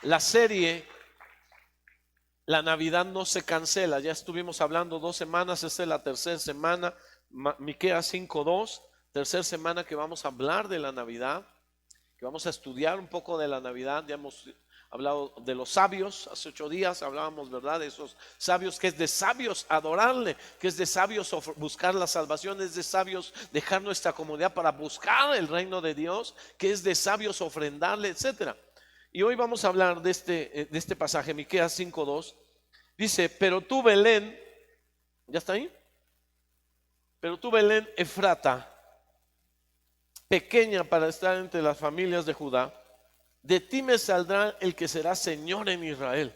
La serie La Navidad no se cancela. Ya estuvimos hablando 2 semanas, esta es la tercera semana, Miqueas 5:2, tercera semana que vamos a hablar de la Navidad, que vamos a estudiar un poco de la Navidad. Ya hemos hablado de los sabios, hace 8 días hablábamos, ¿verdad?, de esos sabios, que es de sabios adorarle, que es de sabios buscar la salvación, es de sabios dejar nuestra comodidad para buscar el reino de Dios, que es de sabios ofrendarle, etcétera. Y hoy vamos a hablar de este pasaje, Miqueas 5:2. Dice: pero tú, Belén, ¿ya está ahí? Pero tú, Belén Efrata, pequeña para estar entre las familias de Judá, de ti me saldrá el que será Señor en Israel,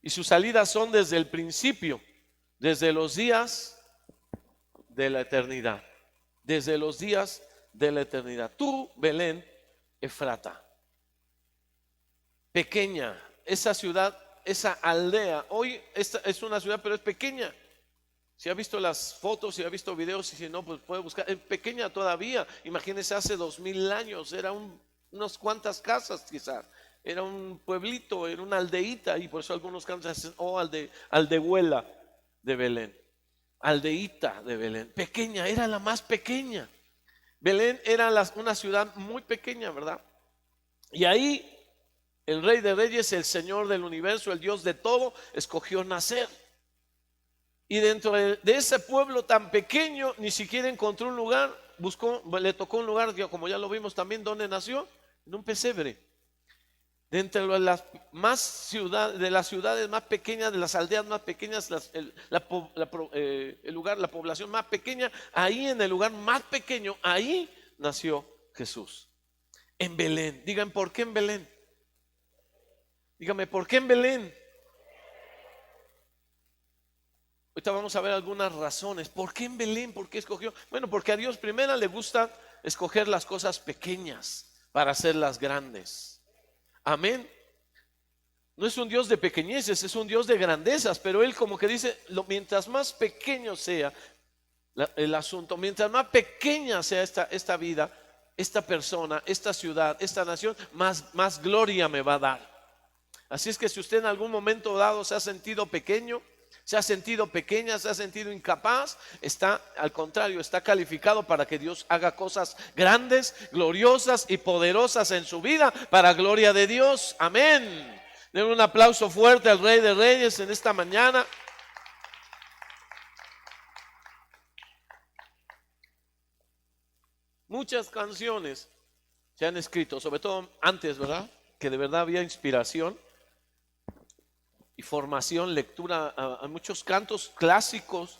y sus salidas son desde el principio, desde los días de la eternidad. Desde los días de la eternidad. Tú, Belén Efrata, pequeña, esa ciudad, esa aldea, hoy esta es una ciudad, pero es pequeña. Si ha visto las fotos, si ha visto videos, y si no, pues puede buscar. Es pequeña todavía. Imagínense, hace 2000 años era unas cuantas casas, quizás. Era un pueblito, era una aldeíta, y por eso algunos cantan, aldehuela de Belén, aldeíta de Belén. Pequeña, era la más pequeña. Belén era una ciudad muy pequeña, ¿verdad? Y ahí el Rey de Reyes, el Señor del universo, el Dios de todo, escogió nacer. Y dentro de ese pueblo tan pequeño, ni siquiera encontró un lugar, le tocó un lugar, como ya lo vimos también, donde nació, en un pesebre. Dentro de las ciudades más pequeñas, de las aldeas más pequeñas, la población más pequeña, ahí en el lugar más pequeño, ahí nació Jesús. En Belén. Digan, ¿por qué en Belén? Dígame, ¿por qué en Belén? Ahorita vamos a ver algunas razones. ¿Por qué en Belén? ¿Por qué escogió? Bueno, porque a Dios primero le gusta escoger las cosas pequeñas para hacerlas grandes. Amén. No es un Dios de pequeñeces, es un Dios de grandezas, pero Él como que dice, mientras más pequeño sea el asunto, mientras más pequeña sea esta vida, esta persona, esta ciudad, esta nación, más gloria me va a dar. Así es que si usted en algún momento dado se ha sentido pequeño, se ha sentido pequeña, se ha sentido incapaz, al contrario, está calificado para que Dios haga cosas grandes, gloriosas y poderosas en su vida, para gloria de Dios. Amén. Den un aplauso fuerte al Rey de Reyes en esta mañana. Muchas canciones se han escrito, sobre todo antes, ¿verdad?, que de verdad había inspiración y formación, lectura, a muchos cantos clásicos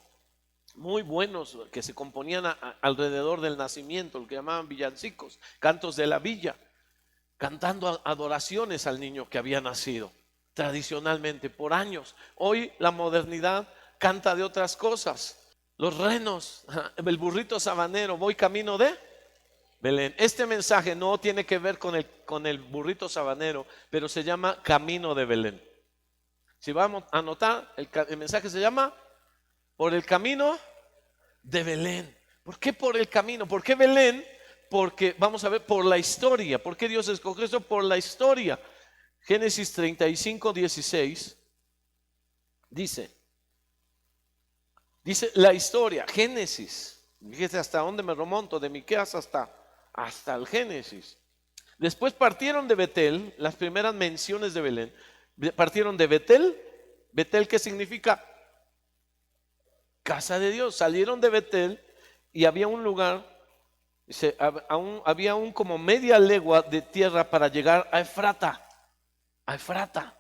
muy buenos que se componían alrededor del nacimiento, lo que llamaban villancicos, cantos de la villa, cantando adoraciones al niño que había nacido tradicionalmente por años. Hoy la modernidad canta de otras cosas. Los renos, el burrito sabanero, voy camino de Belén. Este mensaje no tiene que ver con el burrito sabanero, pero se llama Camino de Belén. Si vamos a anotar, el mensaje se llama Por el camino de Belén. ¿Por qué por el camino? ¿Por qué Belén? Porque vamos a ver, por la historia. ¿Por qué Dios escogió eso? Por la historia. Génesis 35:16 dice la historia, Génesis. Fíjese hasta dónde me remonto, de Miqueas hasta el Génesis. Después partieron de Betel, las primeras menciones de Belén. Partieron de Betel. Betel, ¿qué significa? Casa de Dios. Salieron de Betel y había un lugar, había como media legua de tierra para llegar a Efrata. A Efrata.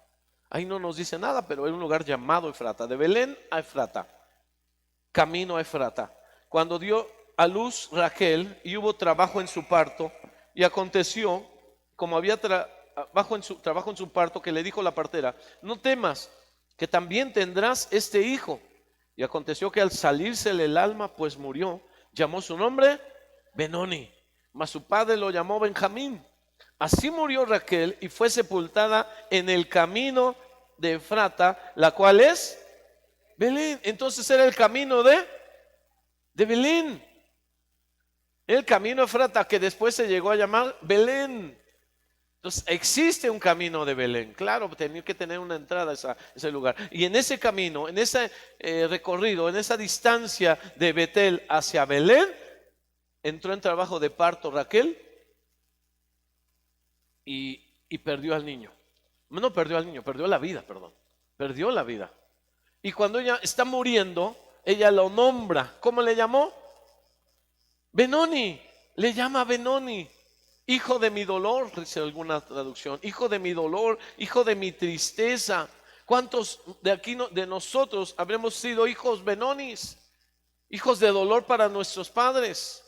Ahí no nos dice nada, pero hay un lugar llamado Efrata. De Belén a Efrata. Camino a Efrata. Cuando dio a luz Raquel y hubo trabajo en su parto, y aconteció, como había trabajo en su parto, que le dijo la partera: no temas, que también tendrás este hijo. Y aconteció que al salírsele el alma, pues murió, llamó su nombre Benoni, mas su padre lo llamó Benjamín. Así murió Raquel y fue sepultada en el camino de Efrata, la cual es Belén. Entonces era el camino de Belén, el camino de Efrata, que después se llegó a llamar Belén. Entonces, existe un camino de Belén. Claro, tenía que tener una entrada a ese lugar. Y en ese camino, en ese recorrido, en esa distancia de Betel hacia Belén, entró en trabajo de parto Raquel y perdió al niño. No perdió al niño, perdió la vida, perdón. Perdió la vida. Y cuando ella está muriendo, ella lo nombra. ¿Cómo le llamó? Benoni. Le llama Benoni. Hijo de mi dolor, dice alguna traducción. Hijo de mi dolor, hijo de mi tristeza. ¿Cuántos de aquí, de nosotros, habremos sido hijos Benonis? Hijos de dolor para nuestros padres.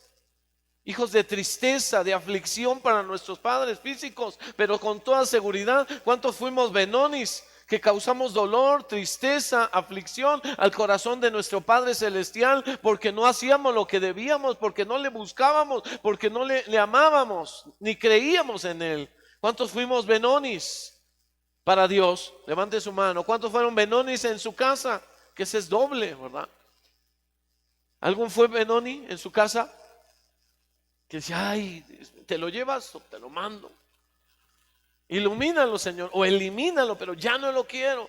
Hijos de tristeza, de aflicción para nuestros padres físicos. Pero con toda seguridad, ¿cuántos fuimos Benonis? Que causamos dolor, tristeza, aflicción al corazón de nuestro Padre Celestial, porque no hacíamos lo que debíamos, porque no le buscábamos, porque no le amábamos, ni creíamos en Él. ¿Cuántos fuimos Benonis para Dios? Levante su mano. ¿Cuántos fueron Benonis en su casa? Que ese es doble, ¿verdad? ¿Algún fue Benoni en su casa? Que decía, ay, ¿te lo llevas o te lo mando? Ilumínalo, Señor, o elimínalo, pero ya no lo quiero.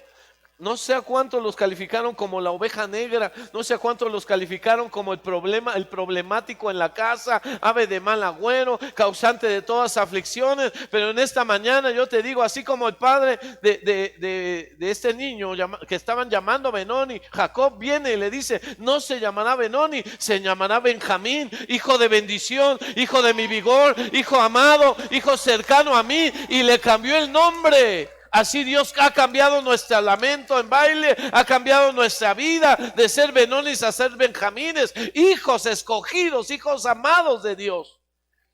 No sé a cuántos los calificaron como la oveja negra, no sé a cuántos los calificaron como el problemático en la casa, ave de mal agüero, causante de todas aflicciones. Pero en esta mañana yo te digo, así como el padre de este niño que estaban llamando Benoni, Jacob viene y le dice, no se llamará Benoni, se llamará Benjamín, hijo de bendición, hijo de mi vigor, hijo amado, hijo cercano a mí, y le cambió el nombre. Así Dios ha cambiado nuestro lamento en baile, ha cambiado nuestra vida de ser Benonis a ser Benjamines, hijos escogidos, hijos amados de Dios.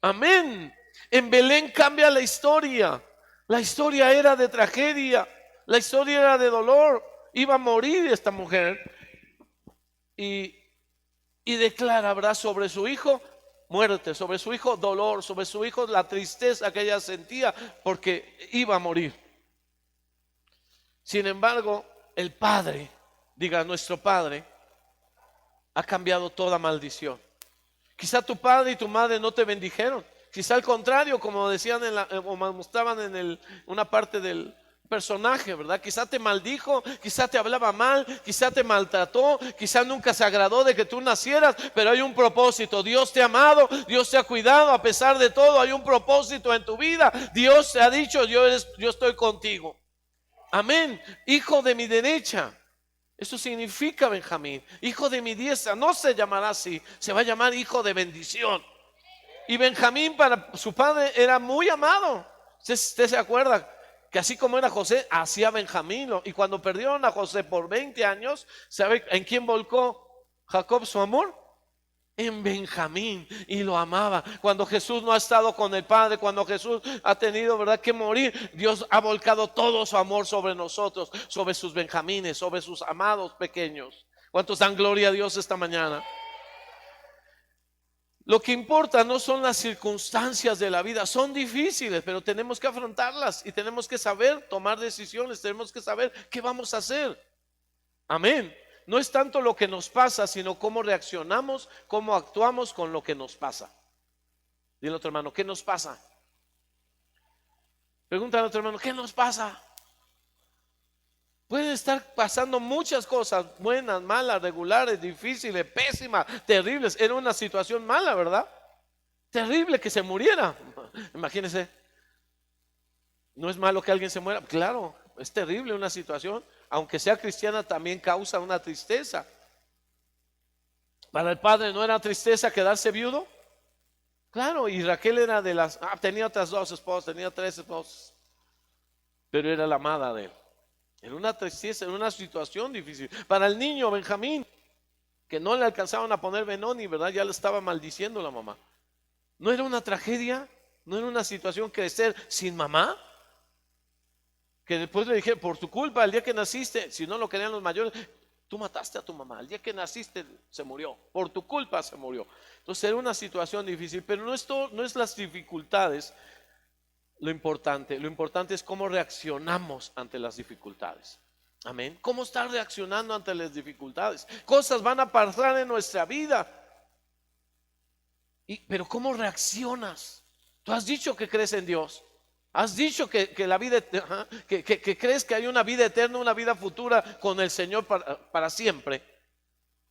Amén. En Belén cambia la historia. La historia era de tragedia, la historia era de dolor. Iba a morir esta mujer y declara, habrá sobre su hijo muerte, sobre su hijo dolor, sobre su hijo la tristeza que ella sentía porque iba a morir. Sin embargo, el Padre, diga nuestro Padre, ha cambiado toda maldición. Quizá tu padre y tu madre no te bendijeron. Quizá al contrario, como decían o mostraban en una parte del personaje, ¿verdad? Quizá te maldijo, quizá te hablaba mal, quizá te maltrató, quizá nunca se agradó de que tú nacieras, pero hay un propósito. Dios te ha amado, Dios te ha cuidado, a pesar de todo hay un propósito en tu vida. Dios te ha dicho, yo estoy contigo. Amén. Hijo de mi derecha. Eso significa Benjamín. Hijo de mi diestra. No se llamará así. Se va a llamar hijo de bendición. Y Benjamín para su padre era muy amado. ¿Usted se acuerda? Que así como era José, hacía Benjamín. Y cuando perdieron a José por 20 años, ¿sabe en quién volcó Jacob su amor? En Benjamín, y lo amaba. Cuando Jesús no ha estado con el Padre, cuando Jesús ha tenido, ¿verdad?, que morir, Dios ha volcado todo su amor sobre nosotros, sobre sus benjamines, sobre sus amados pequeños. ¿Cuántos dan gloria a Dios esta mañana? Lo que importa no son las circunstancias de la vida, son difíciles, pero tenemos que afrontarlas y tenemos que saber tomar decisiones, tenemos que saber qué vamos a hacer. Amén. No es tanto lo que nos pasa, sino cómo reaccionamos, cómo actuamos con lo que nos pasa. Dile a otro hermano, ¿qué nos pasa? Pregúntale a otro hermano, ¿qué nos pasa? Pueden estar pasando muchas cosas, buenas, malas, regulares, difíciles, pésimas, terribles. Era una situación mala, ¿verdad? Terrible que se muriera. Imagínense. ¿No es malo que alguien se muera? Claro, es terrible una situación. Aunque sea cristiana, también causa una tristeza. Para el padre no era tristeza quedarse viudo. Claro, y Raquel era de las, tenía otras 2 esposas, tenía 3 esposas, pero era la amada de él. Era una tristeza, era una situación difícil. Para el niño Benjamín, que no le alcanzaban a poner Benoni, ¿verdad? Ya le estaba maldiciendo la mamá. ¿No era una tragedia? ¿No era una situación crecer sin mamá? Que después le dije, por tu culpa, el día que naciste, si no lo querían los mayores, tú mataste a tu mamá, el día que naciste se murió, por tu culpa se murió. Entonces era una situación difícil, pero no es las dificultades lo importante es cómo reaccionamos ante las dificultades. Amén. ¿Cómo estás reaccionando ante las dificultades? Cosas van a pasar en nuestra vida, pero ¿cómo reaccionas? Tú has dicho que crees en Dios. Has dicho que la vida, que crees que hay una vida eterna, una vida futura con el Señor para siempre.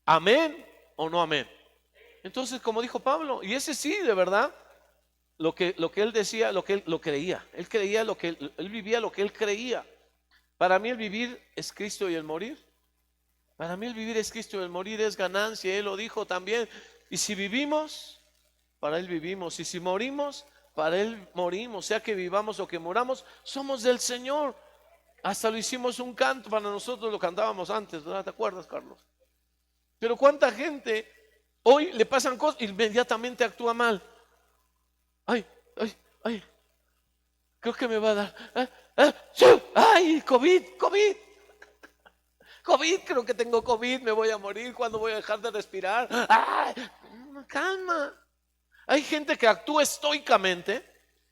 ¿Amén o no amén? Entonces, como dijo Pablo, y ese sí, de verdad, lo que él decía, lo que él lo creía. Él creía lo que él vivía, lo que él creía. Para mí el vivir es Cristo y el morir. Para mí el vivir es Cristo y el morir es ganancia. Él lo dijo también. Y si vivimos, para Él vivimos. Y si morimos, para Él morimos. Sea que vivamos o que moramos, somos del Señor. Hasta lo hicimos un canto, para nosotros lo cantábamos antes, ¿verdad? ¿Te acuerdas, Carlos? Pero cuánta gente hoy le pasan cosas y inmediatamente actúa mal. Ay, ay, ay, creo que me va a dar. Ay, COVID, creo que tengo COVID, me voy a morir, ¿cuándo voy a dejar de respirar? Ay, calma. Hay gente que actúa estoicamente,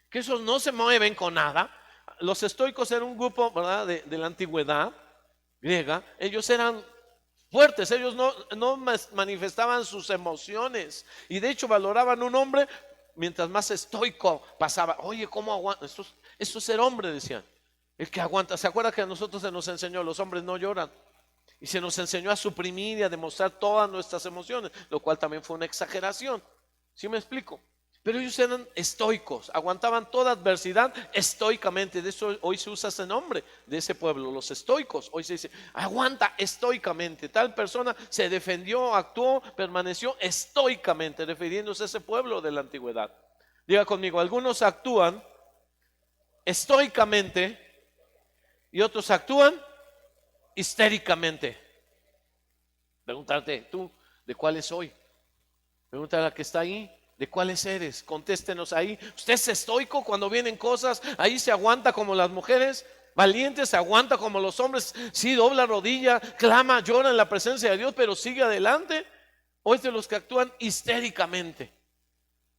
que esos no se mueven con nada. Los estoicos eran un grupo, ¿verdad?, de la antigüedad griega. Ellos eran fuertes, ellos no manifestaban sus emociones y de hecho valoraban un hombre mientras más estoico pasaba. Oye, ¿cómo aguanta? Esto es ser hombre, decían. El que aguanta. ¿Se acuerda que a nosotros se nos enseñó, los hombres no lloran? Y se nos enseñó a suprimir y a demostrar todas nuestras emociones, lo cual también fue una exageración. ¿Sí me explico? Pero ellos eran estoicos, aguantaban toda adversidad estoicamente. De eso hoy se usa ese nombre de ese pueblo, los estoicos. Hoy se dice, aguanta estoicamente. Tal persona se defendió, actuó, permaneció estoicamente, refiriéndose a ese pueblo de la antigüedad. Diga conmigo, algunos actúan estoicamente y otros actúan histéricamente. Pregúntate, tú, ¿de cuáles soy? Pregúntale a la que está ahí, ¿de cuáles eres? Contéstenos ahí. ¿Usted es estoico cuando vienen cosas? Ahí se aguanta como las mujeres valientes, se aguanta como los hombres. Sí, dobla rodilla, clama, llora en la presencia de Dios, pero sigue adelante. O es de los que actúan histéricamente.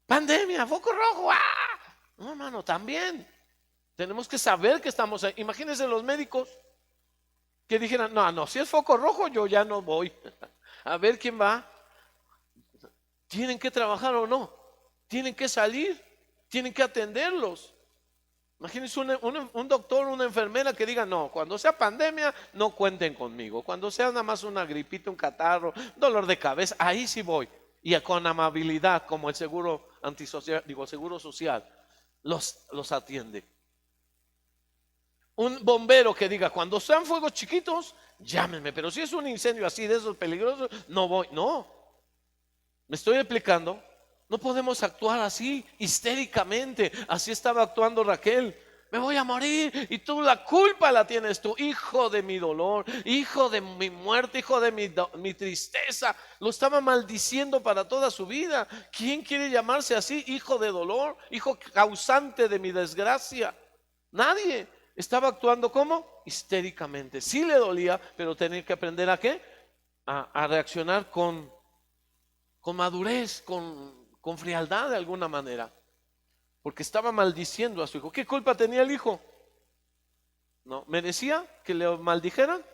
Pandemia, foco rojo. ¡Ah! No, hermano, también tenemos que saber que estamos ahí. Imagínense los médicos que dijeran, no, si es foco rojo yo ya no voy. A ver quién va. ¿Tienen que trabajar o no? ¿Tienen que salir? ¿Tienen que atenderlos? Imagínense un doctor, una enfermera que diga, no, cuando sea pandemia no cuenten conmigo. Cuando sea nada más una gripita, un catarro, dolor de cabeza, ahí sí voy. Y con amabilidad, como el seguro antisocial, seguro social, los atiende. Un bombero que diga, cuando sean fuegos chiquitos, llámenme. Pero si es un incendio así de esos peligrosos, no voy. No. ¿Me estoy explicando? No podemos actuar así histéricamente. Así estaba actuando Raquel. Me voy a morir y tú la culpa la tienes tú, hijo de mi dolor, hijo de mi muerte, hijo de mi tristeza. Lo estaba maldiciendo para toda su vida. ¿Quién quiere llamarse así? Hijo de dolor, hijo causante de mi desgracia. Nadie. Estaba actuando como histéricamente. Sí le dolía, pero tenía que aprender a qué, a reaccionar con madurez, con frialdad de alguna manera, porque estaba maldiciendo a su hijo. ¿Qué culpa tenía el hijo? ¿No merecía que le maldijeran,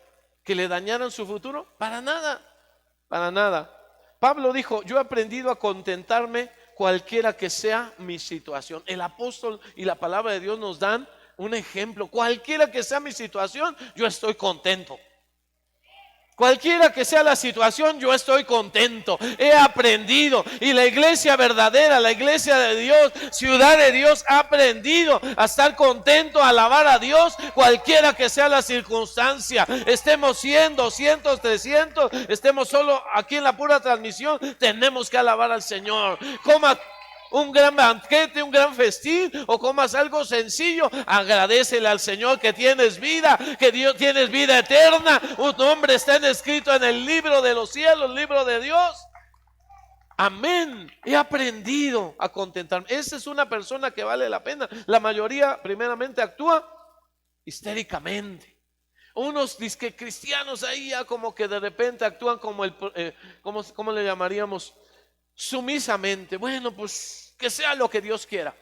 que le dañaran su futuro? Para nada, para nada. Pablo dijo, yo he aprendido a contentarme cualquiera que sea mi situación. El apóstol y la palabra de Dios nos dan un ejemplo. Cualquiera que sea mi situación, yo estoy contento. Cualquiera que sea la situación, yo estoy contento. He aprendido. Y la iglesia verdadera, la iglesia de Dios, ciudad de Dios, ha aprendido a estar contento, a alabar a Dios, cualquiera que sea la circunstancia. Estemos 100, 200, 300, estemos solo aquí en la pura transmisión, tenemos que alabar al Señor. Coma un gran banquete, un gran festín, o comas algo sencillo, agradécele al Señor que tienes vida, que Dios tienes vida eterna. Un nombre está escrito en el libro de los cielos, el libro de Dios. Amén. He aprendido a contentarme. Esa es una persona que vale la pena. La mayoría primeramente actúa histéricamente. Unos disque cristianos ahí ya como que de repente actúan como ¿cómo le llamaríamos? Sumisamente. Bueno, pues que sea lo que Dios quiera.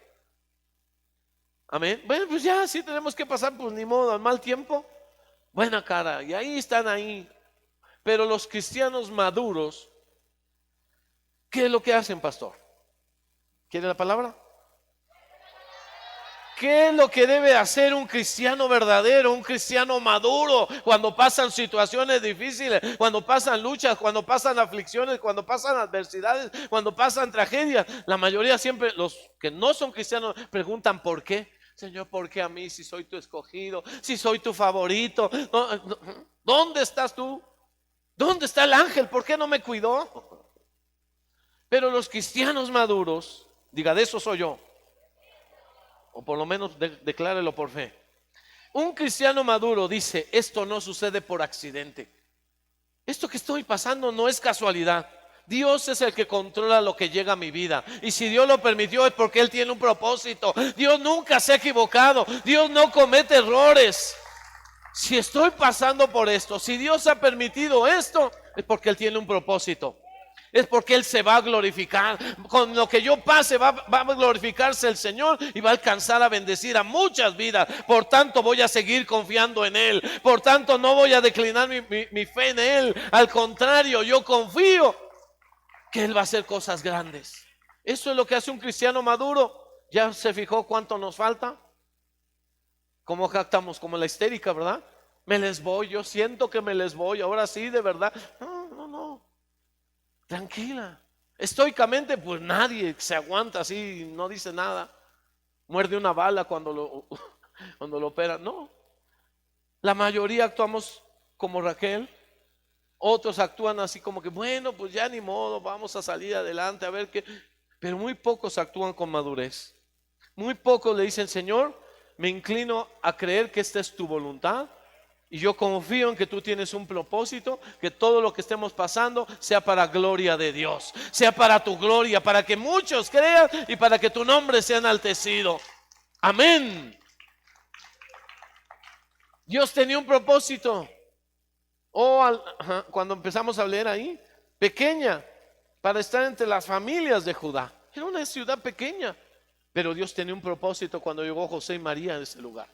Amén. Bueno, pues ya sí tenemos que pasar, pues ni modo, al mal tiempo, buena cara. Y ahí están ahí. Pero los cristianos maduros, ¿qué es lo que hacen, pastor? ¿Quiere la palabra? ¿Qué es lo que debe hacer un cristiano verdadero, un cristiano maduro cuando pasan situaciones difíciles, cuando pasan luchas, cuando pasan aflicciones, cuando pasan adversidades, cuando pasan tragedias? La mayoría siempre, los que no son cristianos, preguntan ¿por qué? Señor, ¿por qué a mí si soy tu escogido, si soy tu favorito? ¿Dónde estás tú? ¿Dónde está el ángel? ¿Por qué no me cuidó? Pero los cristianos maduros, diga, de eso soy yo, o por lo menos declárelo por fe. Un cristiano maduro dice, esto no sucede por accidente. Esto que estoy pasando no es casualidad. Dios es el que controla lo que llega a mi vida. Y si Dios lo permitió es porque Él tiene un propósito. Dios nunca se ha equivocado. Dios no comete errores. Si estoy pasando por esto, si Dios ha permitido esto, es porque Él tiene un propósito. Es porque Él se va a glorificar. Con lo que yo pase va a glorificarse el Señor y va a alcanzar a bendecir a muchas vidas. Por tanto voy a seguir confiando en Él. Por tanto no voy a declinar mi fe en Él. Al contrario, yo confío que Él va a hacer cosas grandes. Eso es lo que hace un cristiano maduro. ¿Ya se fijó cuánto nos falta? Como jactamos, como la histérica, ¿verdad? Me les voy, yo siento que me les voy, ahora sí, de verdad. No. Tranquila. Estoicamente, pues nadie se aguanta así, no dice nada. Muerde una bala cuando lo operan. No. La mayoría actuamos como Raquel. Otros actúan así como que, bueno, pues ya ni modo, vamos a salir adelante, a ver qué. Pero muy pocos actúan con madurez. Muy pocos le dicen, Señor, me inclino a creer que esta es tu voluntad. Y yo confío en que tú tienes un propósito, que todo lo que estemos pasando sea para gloria de Dios, sea para tu gloria, para que muchos crean y para que tu nombre sea enaltecido. Amén. Dios tenía un propósito. Cuando empezamos a leer ahí, pequeña, para estar entre las familias de Judá. Era una ciudad pequeña, pero Dios tenía un propósito cuando llegó José y María en ese lugar.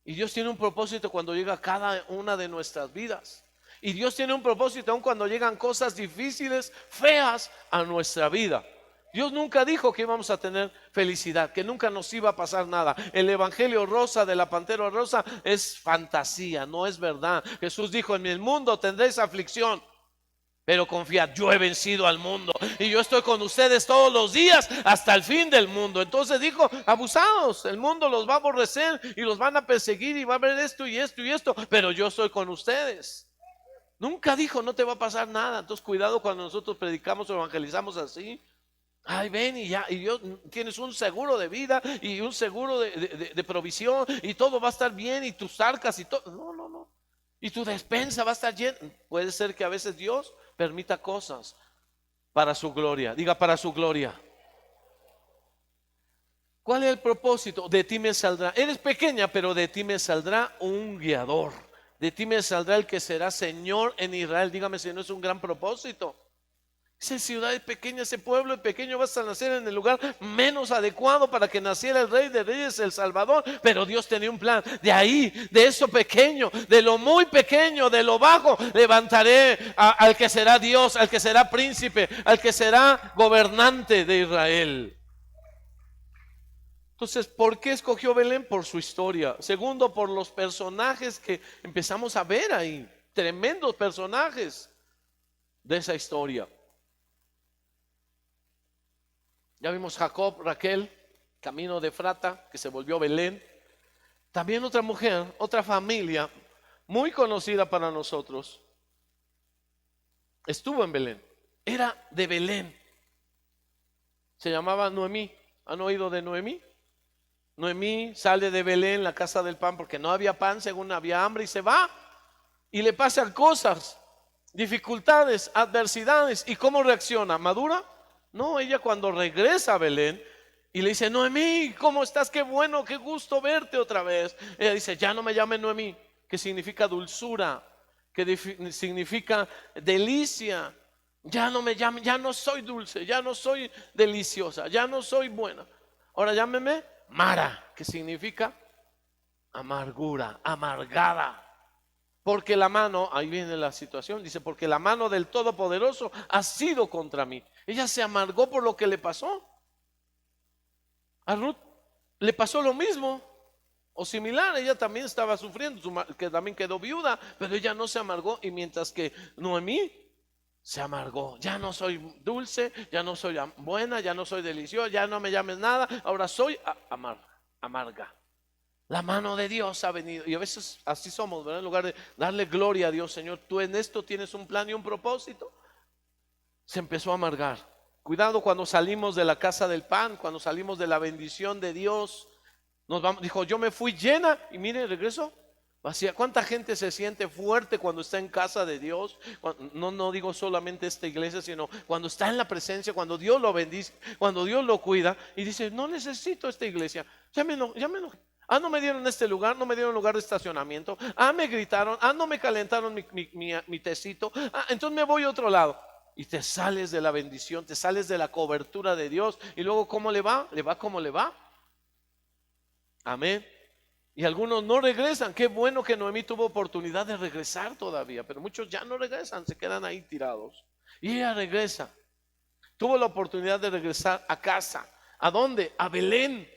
Y Dios tiene un propósito cuando llega a cada una de nuestras vidas. Y Dios tiene un propósito aun cuando llegan cosas difíciles, feas a nuestra vida. Dios nunca dijo que íbamos a tener felicidad, que nunca nos iba a pasar nada. El evangelio rosa de la pantera rosa es fantasía, no es verdad. Jesús dijo, en el mundo tendréis aflicción, pero confiad, yo he vencido al mundo y yo estoy con ustedes todos los días hasta el fin del mundo. Entonces dijo, abusados, el mundo los va a aborrecer y los van a perseguir y va a haber esto y esto y esto, pero yo estoy con ustedes. Nunca dijo, no te va a pasar nada. Entonces cuidado cuando nosotros predicamos o evangelizamos así. Ay, ven y ya, y Dios, tienes un seguro de vida y un seguro de provisión y todo va a estar bien y tus arcas y todo. No. Y tu despensa va a estar llena. Puede ser que a veces Dios permita cosas para su gloria. Diga, para su gloria. ¿Cuál es el propósito? De ti me saldrá. Eres pequeña, pero de ti me saldrá un guiador. De ti me saldrá el que será Señor en Israel. Dígame si no es un gran propósito. Esa ciudad es pequeña, ese pueblo es pequeño, vas a nacer en el lugar menos adecuado para que naciera el Rey de Reyes, el Salvador. Pero Dios tenía un plan. De ahí, de eso pequeño, de lo muy pequeño, de lo bajo, levantaré al que será Dios, al que será príncipe, al que será gobernante de Israel. Entonces, ¿por qué escogió Belén? Por su historia. Segundo, por los personajes que empezamos a ver ahí. Tremendos personajes de esa historia. Ya vimos Jacob, Raquel, camino de Efrata, que se volvió Belén. También otra mujer, otra familia muy conocida para nosotros, estuvo en Belén. Era de Belén. Se llamaba Noemí. ¿Han oído de Noemí? Noemí sale de Belén, la casa del pan, porque no había pan, según había hambre, y se va. Y le pasan cosas, dificultades, adversidades. ¿Y cómo reacciona? ¿Madura? No, ella cuando regresa a Belén y le dice, Noemí, ¿cómo estás? Qué bueno, qué gusto verte otra vez. Ella dice, ya no me llame Noemí, que significa dulzura, que significa delicia. Ya no me llame, ya no soy dulce, ya no soy deliciosa, ya no soy buena. Ahora llámeme Mara, que significa amargura, amargada. Porque la mano, ahí viene la situación, dice, porque la mano del Todopoderoso ha sido contra mí. Ella se amargó por lo que le pasó a Ruth. le pasó lo mismo o similar. Ella también estaba sufriendo, que también quedó viuda, pero ella no se amargó. Y mientras que Noemí se amargó, ya no soy dulce, ya no soy buena, ya no soy deliciosa, ya no me llames nada, ahora soy amarga. La mano de Dios ha venido, y a veces así somos, ¿verdad? En lugar de darle gloria a Dios, Señor, tú en esto tienes un plan y un propósito, se empezó a amargar. Cuidado cuando salimos de la casa del pan, cuando salimos de la bendición de Dios. Nos vamos, dijo, yo me fui llena y mire, regreso vacía. ¿Cuánta gente se siente fuerte cuando está en casa de Dios? No digo solamente esta iglesia, sino cuando está en la presencia, cuando Dios lo bendice, cuando Dios lo cuida y dice, no necesito esta iglesia, ya me enojé. No me dieron este lugar, no me dieron lugar de estacionamiento. Me gritaron, no me calentaron mi tecito. Entonces me voy a otro lado. Y te sales de la bendición, te sales de la cobertura de Dios. Y luego, ¿cómo le va? Le va como le va. Amén. Y algunos no regresan. Qué bueno que Noemí tuvo oportunidad de regresar todavía, pero muchos ya no regresan, se quedan ahí tirados. Y ella regresa. Tuvo la oportunidad de regresar a casa. ¿A dónde? A Belén.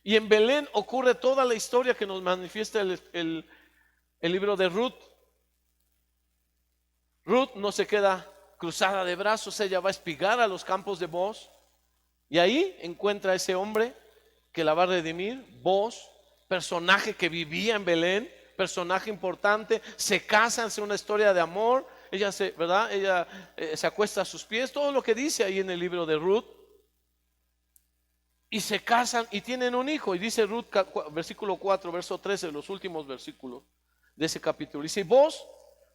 Y en Belén ocurre toda la historia que nos manifiesta el libro de Ruth. Ruth no se queda cruzada de brazos, ella va a espigar a los campos de Booz. Y ahí encuentra a ese hombre que la va a redimir, Booz, personaje que vivía en Belén, personaje importante. Se casan, hace una historia de amor. Ella se acuesta a sus pies, todo lo que dice ahí en el libro de Ruth. Y se casan y tienen un hijo. Y dice Ruth, versículo 4, verso 13, los últimos versículos de ese capítulo. Dice, Booz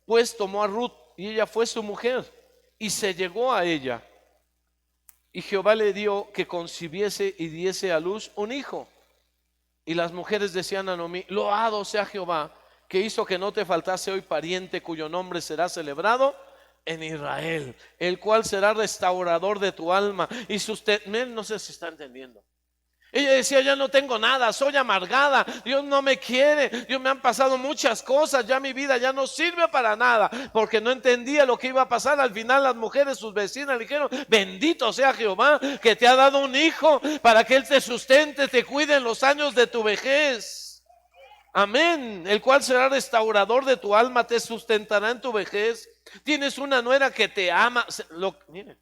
pues tomó a Ruth y ella fue su mujer y se llegó a ella. Y Jehová le dio que concibiese y diese a luz un hijo. Y las mujeres decían a Noemí, loado sea Jehová, que hizo que no te faltase hoy pariente cuyo nombre será celebrado en Israel, el cual será restaurador de tu alma y no sé si está entendiendo. Ella decía, ya no tengo nada, soy amargada, Dios no me quiere, Dios me han pasado muchas cosas, ya mi vida ya no sirve para nada, porque no entendía lo que iba a pasar. Al final las mujeres, sus vecinas, le dijeron, bendito sea Jehová, que te ha dado un hijo para que él te sustente, te cuide en los años de tu vejez. Amén. El cual será restaurador de tu alma, te sustentará en tu vejez. Tienes una nuera que te ama. Miren,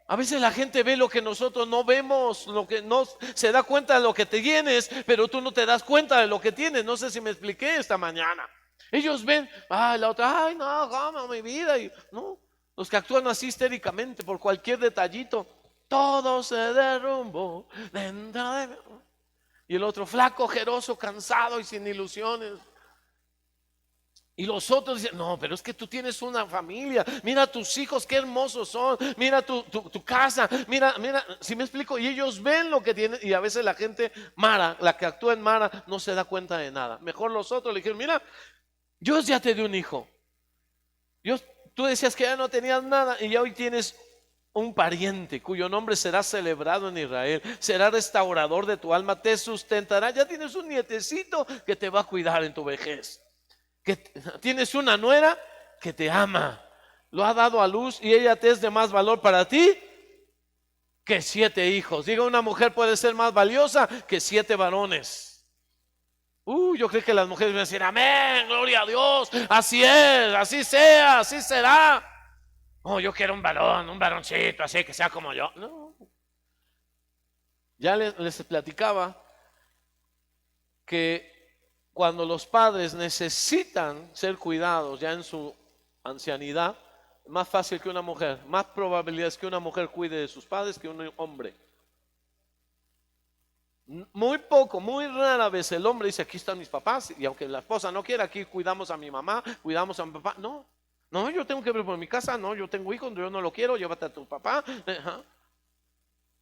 a veces la gente ve lo que nosotros no vemos, lo que no se da cuenta de lo que te tienes, pero tú no te das cuenta de lo que tienes. No sé si me expliqué esta mañana. Ellos ven, la otra, no, como mi vida. Y, no, los que actúan así histéricamente por cualquier detallito, todo se derrumbó dentro de mí. Y el otro, flaco, ojeroso, cansado y sin ilusiones. Y los otros dicen, no, pero es que tú tienes una familia, mira tus hijos, qué hermosos son, mira tu casa, mira, si me explico. Y ellos ven lo que tienen. Y a veces la gente mara, la que actúa en mara, no se da cuenta de nada. Mejor los otros le dijeron, mira, Dios ya te dio un hijo. Tú decías que ya no tenías nada y ya hoy tienes un pariente cuyo nombre será celebrado en Israel, será restaurador de tu alma, te sustentará. Ya tienes un nietecito que te va a cuidar en tu vejez, que tienes una nuera que te ama, lo ha dado a luz y ella te es de más valor para ti que 7 hijos. Diga, una mujer puede ser más valiosa que 7 varones. Yo creo que las mujeres van a decir, amén, gloria a Dios, así es, así sea, así será. Yo quiero un varoncito así que sea como yo. No. Ya les platicaba que cuando los padres necesitan ser cuidados ya en su ancianidad, más fácil que una mujer, más probabilidades que una mujer cuide de sus padres que un hombre. Muy rara vez el hombre dice, aquí están mis papás, y aunque la esposa no quiera, aquí cuidamos a mi mamá, cuidamos a mi papá. No, yo tengo que ver por mi casa, no, yo tengo hijos, yo no lo quiero, llévate a tu papá.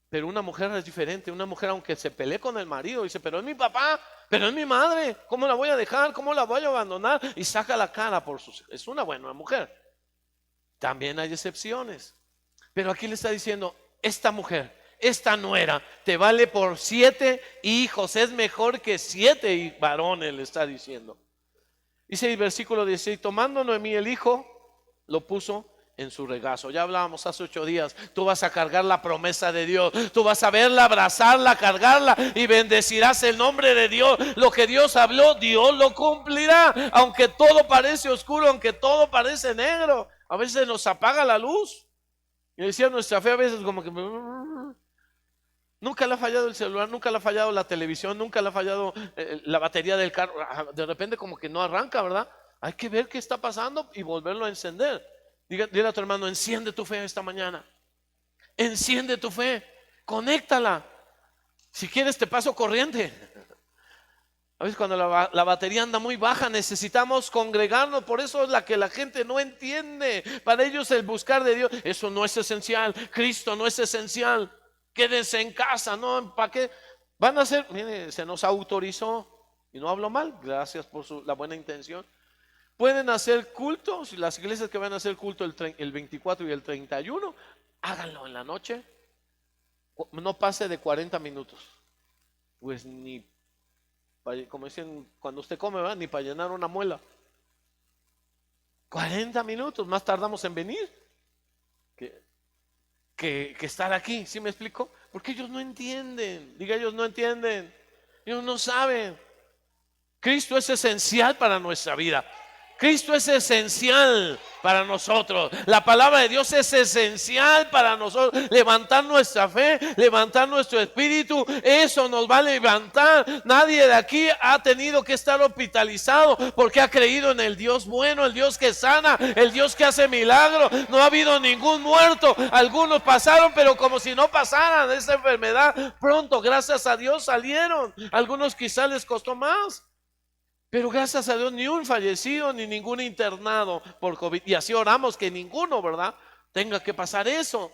Pero una mujer es diferente. Una mujer, aunque se pelee con el marido, dice, pero es mi papá, pero es mi madre, ¿cómo la voy a dejar? ¿Cómo la voy a abandonar? Y saca la cara por sus hijos. Es una buena mujer. También hay excepciones, pero aquí le está diciendo, esta mujer, esta nuera te vale por 7 hijos, es mejor que 7 varones, le está diciendo. Dice el versículo 16, tomando Noemí el hijo, lo puso en su regazo. Ya hablábamos hace 8 días. Tú vas a cargar la promesa de Dios. Tú vas a verla, abrazarla, cargarla y bendecirás el nombre de Dios. Lo que Dios habló, Dios lo cumplirá. Aunque todo parece oscuro, aunque todo parece negro, a veces nos apaga la luz. Y decía, nuestra fe a veces como que nunca le ha fallado el celular, nunca le ha fallado la televisión, nunca le ha fallado la batería del carro. De repente como que no arranca, ¿verdad? Hay que ver qué está pasando y volverlo a encender. Dile a tu hermano, enciende tu fe esta mañana. Enciende tu fe, conéctala. Si quieres te paso corriente. A veces cuando la batería anda muy baja necesitamos congregarnos. Por eso es la que la gente no entiende. Para ellos el buscar de Dios, eso no es esencial. Cristo no es esencial. Quédense en casa, ¿no? ¿Para qué? Van a hacer, mire, se nos autorizó, y no hablo mal, gracias por la buena intención. Pueden hacer cultos, las iglesias que van a hacer culto el 24 y el 31, háganlo en la noche, no pase de 40 minutos. Pues ni, como dicen, cuando usted come, ¿verdad? Ni para llenar una muela. 40 minutos, más tardamos en venir que estar aquí. ¿Sí me explico? Porque ellos no entienden. Diga, ellos no entienden. Ellos no saben. Cristo es esencial para nuestra vida. Cristo es esencial para nosotros. La palabra de Dios es esencial para nosotros. Levantar nuestra fe, levantar nuestro espíritu, eso nos va a levantar. Nadie de aquí ha tenido que estar hospitalizado porque ha creído en el Dios bueno, el Dios que sana, el Dios que hace milagros. No ha habido ningún muerto. Algunos pasaron, pero como si no pasaran esa enfermedad. Pronto, gracias a Dios, salieron. Algunos quizás les costó más. Pero gracias a Dios ni un fallecido ni ningún internado por COVID. Y así oramos que ninguno, ¿verdad?, tenga que pasar eso.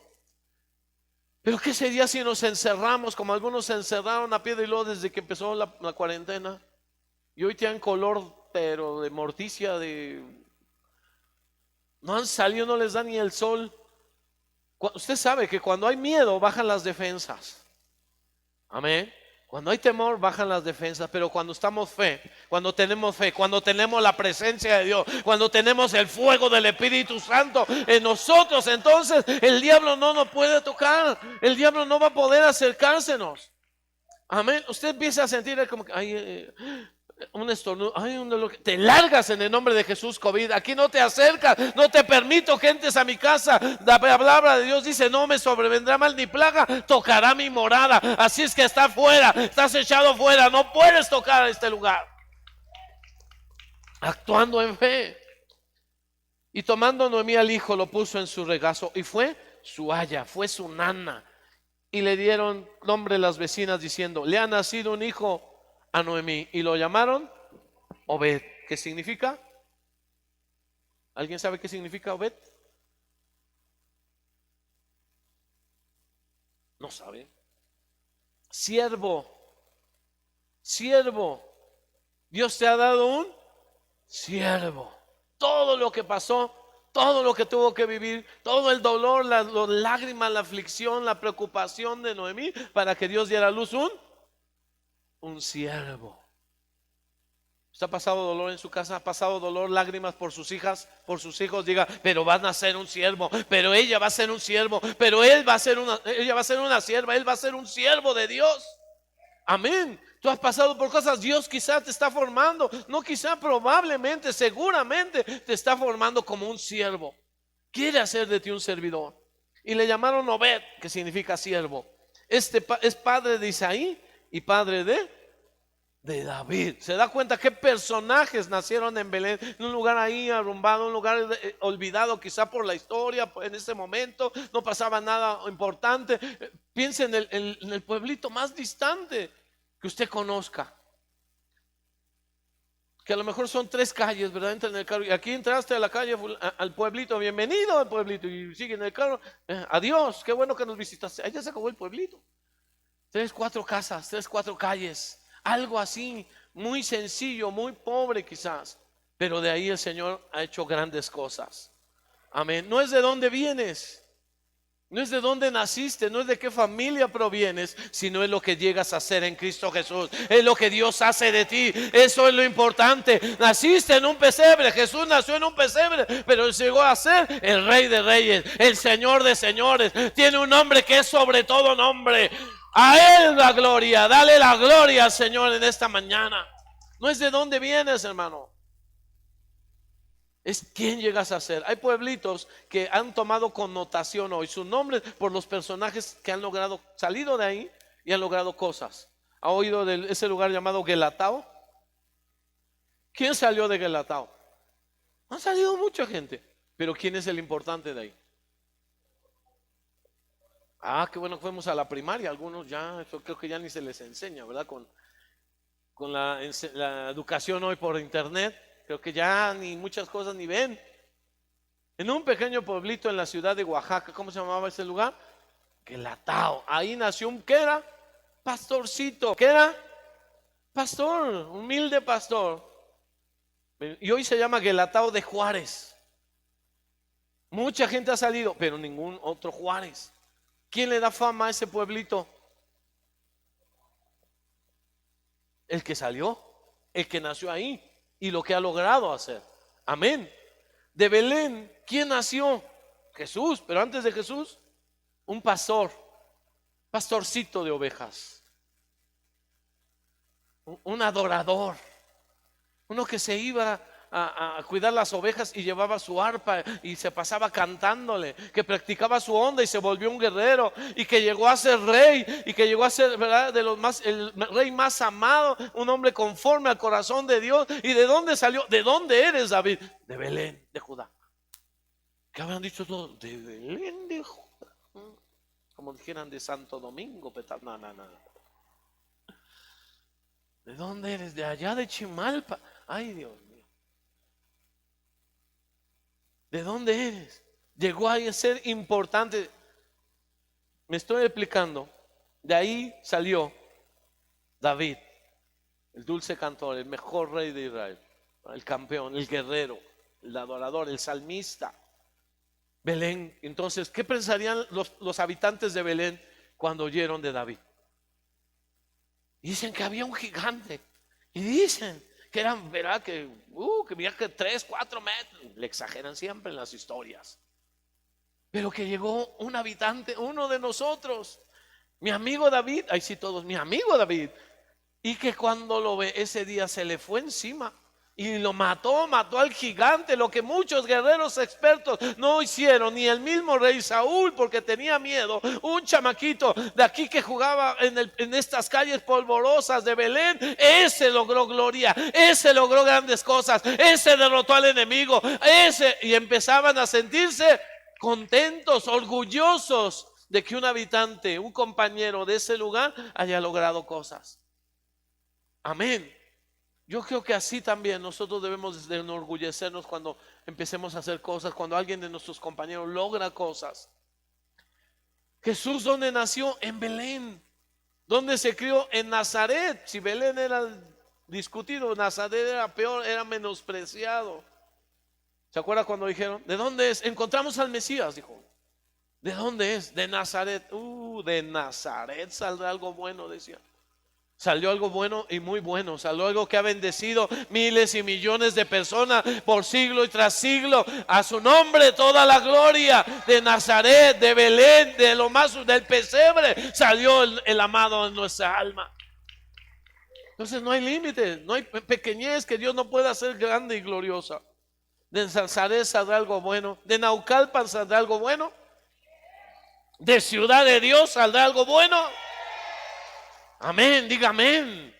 Pero ¿qué sería si nos encerramos como algunos se encerraron a piedra y luego desde que empezó la cuarentena? Y hoy tienen color, pero de morticia, no han salido, no les da ni el sol. Usted sabe que cuando hay miedo bajan las defensas. Amén. Cuando hay temor bajan las defensas, pero cuando estamos cuando tenemos la presencia de Dios, cuando tenemos el fuego del Espíritu Santo en nosotros, entonces el diablo no nos puede tocar, el diablo no va a poder acercársenos. Amén. Usted empieza a sentir como que un estornudo, un dolor. Te largas en el nombre de Jesús, COVID. Aquí no te acercas, no te permito que entres a mi casa. La palabra de Dios dice: no me sobrevendrá mal ni plaga tocará mi morada. Así es que está fuera, estás echado fuera, no puedes tocar este lugar. Actuando en fe. Y tomando Noemí al hijo, lo puso en su regazo, y fue su aya, fue su nana. Y le dieron nombre las vecinas diciendo: le ha nacido un hijo a Noemí, y lo llamaron Obed. ¿Qué significa? ¿Alguien sabe qué significa Obed? No sabe. Siervo. Siervo. Dios te ha dado un siervo. Todo lo que pasó, todo lo que tuvo que vivir, todo el dolor, las lágrimas, la aflicción, la preocupación de Noemí, para que Dios diera a luz un siervo. ¿Usted ha pasado dolor en su casa? ¿Ha pasado dolor, lágrimas por sus hijas, por sus hijos? Diga: pero van a ser un siervo, pero ella va a ser un siervo, pero ella va a ser una sierva, él va a ser un siervo de Dios. Amén. Tú has pasado por cosas, Dios quizás te está formando, no quizás, probablemente, seguramente te está formando como un siervo. Quiere hacer de ti un servidor. Y le llamaron Obed, que significa siervo. Este es padre de Isaí y padre de David. ¿Se da cuenta qué personajes nacieron en Belén? En un lugar ahí arrumbado, un lugar olvidado quizá por la historia. En ese momento no pasaba nada importante. Piense en el pueblito más distante que usted conozca, que a lo mejor son 3 calles, ¿verdad? Entra en el carro y aquí entraste a la calle, al pueblito, bienvenido al pueblito, y sigue en el carro, adiós, qué bueno que nos visitaste. Ahí ya se acabó el pueblito. 3, 4 casas, 3, 4 calles, algo así, muy sencillo, muy pobre quizás, pero de ahí el Señor ha hecho grandes cosas. Amén. No es de dónde vienes, No es de dónde naciste, no es de qué familia provienes, sino es lo que llegas a ser en Cristo Jesús. Es lo que Dios hace de ti. Eso es lo importante. Naciste en un pesebre, Jesús nació en un pesebre, pero llegó a ser el Rey de Reyes, el Señor de Señores. Tiene un nombre que es sobre todo nombre. A Él la gloria, dale la gloria al Señor en esta mañana. No es de dónde vienes, hermano. Es quién llegas a ser. Hay pueblitos que han tomado connotación hoy, su nombre por los personajes que han logrado, salido de ahí y han logrado cosas. ¿Ha oído de ese lugar llamado Guelatao? ¿Quién salió de Guelatao? Ha salido mucha gente, pero ¿quién es el importante de ahí? Ah, qué bueno que fuimos a la primaria. Algunos ya, eso creo que ya ni se les enseña, ¿verdad? Con la educación hoy por internet. Creo que ya ni muchas cosas ni ven. En un pequeño pueblito en la ciudad de Oaxaca, ¿cómo se llamaba ese lugar? Guelatao. Ahí nació un, ¿qué era? Pastorcito. ¿Qué era? Pastor, humilde pastor. Y hoy se llama Guelatao de Juárez. Mucha gente ha salido, pero ningún otro Juárez. ¿Quién le da fama a ese pueblito? El que salió, el que nació ahí. Y lo que ha logrado hacer. Amén. De Belén, ¿quién nació? Jesús. Pero antes de Jesús, un pastor, pastorcito de ovejas, un adorador, uno que se iba a cuidar las ovejas y llevaba su arpa y se pasaba cantándole, que practicaba su onda y se volvió un guerrero, y que llegó a ser rey, y que llegó a ser, ¿verdad?, de los más, el rey más amado, un hombre conforme al corazón de Dios. ¿Y de dónde salió? ¿De dónde eres, David? De Belén, de Judá. ¿Qué habrán dicho todos? De Belén, de Judá. Como dijeran de Santo Domingo, no. ¿De dónde eres? De allá de Chimalpa. Ay, Dios mío. ¿De dónde eres? Llegó a ser importante. Me estoy explicando. De ahí salió David, el dulce cantor, el mejor rey de Israel, el campeón, el guerrero, el adorador, el salmista. Belén. Entonces, ¿qué pensarían los habitantes de Belén cuando oyeron de David? Dicen que había un gigante. Y dicen que eran, ¿verdad? Que había que 3, 4 metros. Le exageran siempre en las historias. Pero que llegó un habitante, uno de nosotros, mi amigo David. Ahí sí todos, mi amigo David. Y que cuando lo ve, ese día se le fue encima y lo mató al gigante, lo que muchos guerreros expertos no hicieron, ni el mismo rey Saúl, porque tenía miedo. Un chamaquito de aquí que jugaba en estas calles polvorosas de Belén, ese logró gloria, ese logró grandes cosas, ese derrotó al enemigo, y empezaban a sentirse contentos, orgullosos de que un habitante, un compañero de ese lugar haya logrado cosas. Amén. Yo creo que así también nosotros debemos de enorgullecernos cuando empecemos a hacer cosas, cuando alguien de nuestros compañeros logra cosas. Jesús, ¿dónde nació? En Belén. ¿Dónde se crió? En Nazaret. Si Belén era discutido, Nazaret era peor, era menospreciado. ¿Se acuerda cuando dijeron? ¿De dónde es? Encontramos al Mesías, dijo. ¿De dónde es? De Nazaret. De Nazaret saldrá algo bueno, decía. Salió algo bueno y muy bueno. Salió algo que ha bendecido miles y millones de personas por siglo y tras siglo. A su nombre toda la gloria. De Nazaret, de Belén, de lo más del pesebre, salió el amado en nuestra alma. Entonces no hay límites, no hay pequeñez que Dios no pueda hacer grande y gloriosa. De Nazaret saldrá algo bueno. De Naucalpan saldrá algo bueno. De Ciudad de Dios saldrá algo bueno. Amén, diga amén.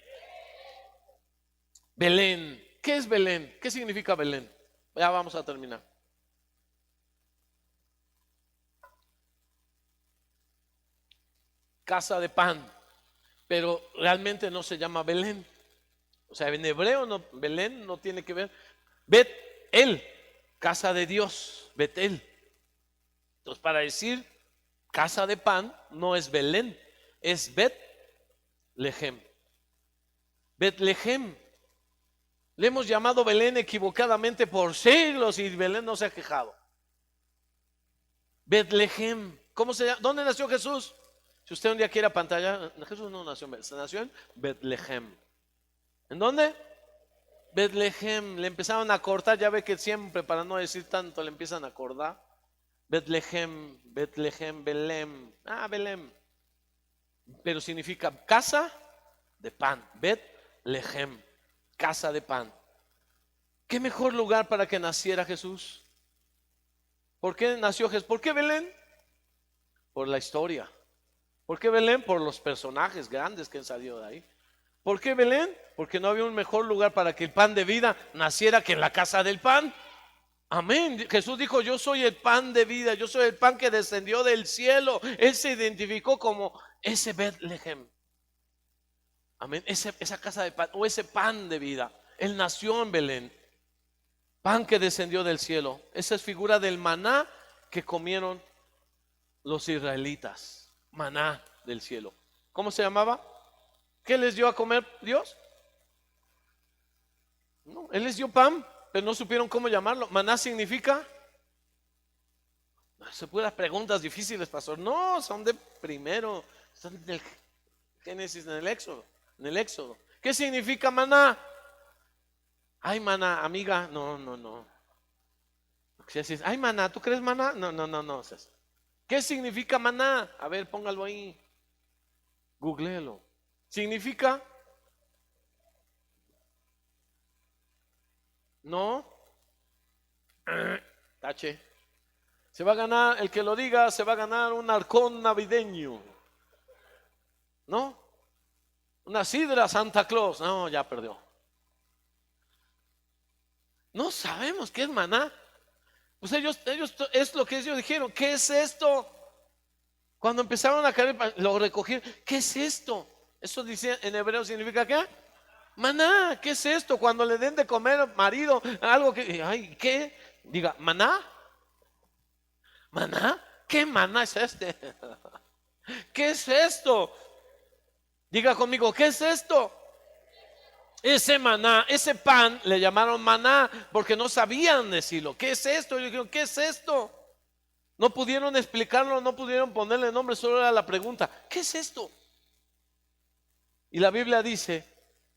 Belén. ¿Qué es Belén? ¿Qué significa Belén? Ya vamos a terminar. Casa de pan. Pero realmente no se llama Belén. O sea, en hebreo no, Belén no tiene que ver. Bet-el, casa de Dios, Bet-el. Entonces, para decir casa de pan no es Belén, es Bet-lehem. Bet-lehem. Le hemos llamado Belén equivocadamente por siglos y Belén no se ha quejado. Bet-lehem. ¿Cómo se llama? ¿Dónde nació Jesús? Si usted un día quiere pantalla, Jesús no nació en Belén, nació en Betlehem. ¿En dónde? Betlehem. Le empezaron a cortar, ya ve que siempre, para no decir tanto, le empiezan a cortar. Betlehem, Betlehem, Belém. Belém. Pero significa casa de pan. Betlehem, casa de pan. ¿Qué mejor lugar para que naciera Jesús? ¿Por qué nació Jesús? ¿Por qué Belén? Por la historia. ¿Por qué Belén? Por los personajes grandes que han salido de ahí. ¿Por qué Belén? Porque no había un mejor lugar para que el pan de vida naciera que en la casa del pan. Amén. Jesús dijo: yo soy el pan de vida, yo soy el pan que descendió del cielo. Él se identificó como ese Betlehem. Amén. Esa casa de pan o ese pan de vida. Él nació en Belén. Pan que descendió del cielo. Esa es figura del maná que comieron los israelitas. Maná del cielo. ¿Cómo se llamaba? ¿Qué les dio a comer Dios? No, Él les dio pan, pero no supieron cómo llamarlo. Maná significa. Se pueden preguntas difíciles, pastor. No, son de primero. Son del Génesis, en el Éxodo. En el Éxodo. ¿Qué significa maná? Ay, maná, amiga. No. Ay, maná, ¿tú crees maná? No. ¿Qué significa maná? A ver, póngalo ahí. Googléelo. Significa. No. Tache. Se va a ganar, el que lo diga, se va a ganar un arcón navideño. ¿No? Una sidra Santa Claus. No, ya perdió. No sabemos qué es maná. Pues ellos es lo que ellos dijeron. ¿Qué es esto? Cuando empezaron a caer, lo recogieron. ¿Qué es esto? Eso dice en hebreo, significa ¿qué? Maná. ¿Qué es esto? Cuando le den de comer marido algo que, ay, ¿qué? Diga, maná. ¿Maná? ¿Qué maná es este? ¿Qué es esto? Diga conmigo, ¿qué es esto? Ese maná, ese pan le llamaron maná porque no sabían decirlo. ¿Qué es esto? Y dijeron, ¿qué es esto? No pudieron explicarlo, no pudieron ponerle nombre, solo era la pregunta, ¿qué es esto? Y la Biblia dice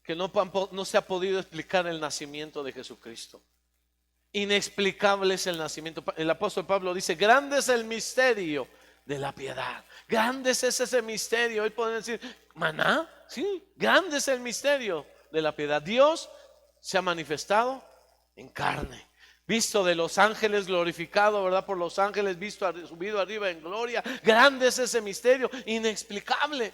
que no se ha podido explicar el nacimiento de Jesucristo. Inexplicable es el nacimiento. El apóstol Pablo dice: grande es el misterio de la piedad. Grande es ese misterio. Hoy pueden decir, maná, sí, grande es el misterio de la piedad. Dios se ha manifestado en carne, visto de los ángeles, glorificado, ¿verdad? Por los ángeles, visto, subido arriba en gloria. Grande es ese misterio, inexplicable.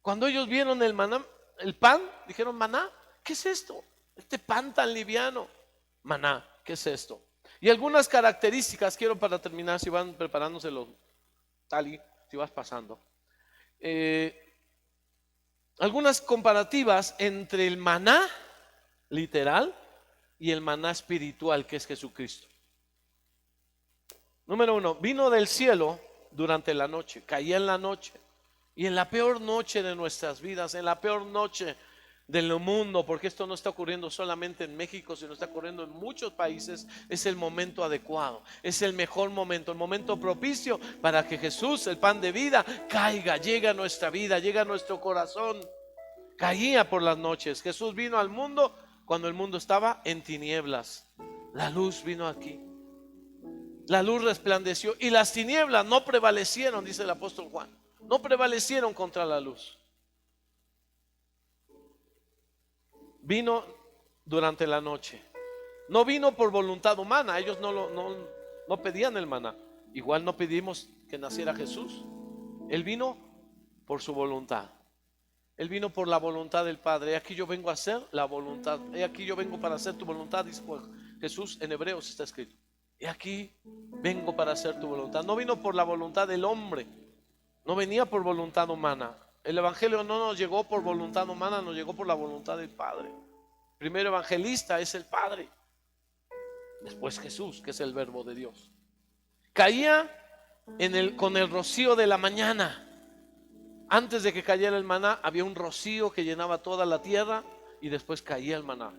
Cuando ellos vieron el maná, el pan, dijeron, maná, ¿qué es esto? Este pan tan liviano. Maná, ¿qué es esto? Y algunas características, quiero para terminar, si van preparándoselo, Tali, si vas pasando. Algunas comparativas entre el maná literal y el maná espiritual, que es Jesucristo. Número 1, vino del cielo durante la noche, caía en la noche. Y en la peor noche de nuestras vidas, en la peor noche del mundo, porque esto no está ocurriendo solamente en México, sino está ocurriendo en muchos países, es el momento adecuado, es el mejor momento, el momento propicio para que Jesús, el pan de vida, caiga, llegue a nuestra vida, llegue a nuestro corazón. Caía por las noches. Jesús vino al mundo cuando el mundo estaba en tinieblas. La luz vino aquí. La luz resplandeció y las tinieblas no prevalecieron, dice el apóstol Juan. No prevalecieron contra la luz. Vino durante la noche. No vino por voluntad humana. Ellos no pedían el maná. Igual no pedimos que naciera Jesús. Él vino por su voluntad. Él vino por la voluntad del Padre. Y aquí yo vengo a hacer la voluntad. Y aquí yo vengo para hacer tu voluntad, dice Jesús en Hebreos, está escrito. Y aquí vengo para hacer tu voluntad. No vino por la voluntad del hombre. No venía por voluntad humana. El evangelio no nos llegó por voluntad humana, nos llegó por la voluntad del Padre. El primer evangelista es el Padre. Después Jesús, que es el verbo de Dios. Caía con el rocío de la mañana. Antes de que cayera el maná, había un rocío que llenaba toda la tierra y después caía el maná.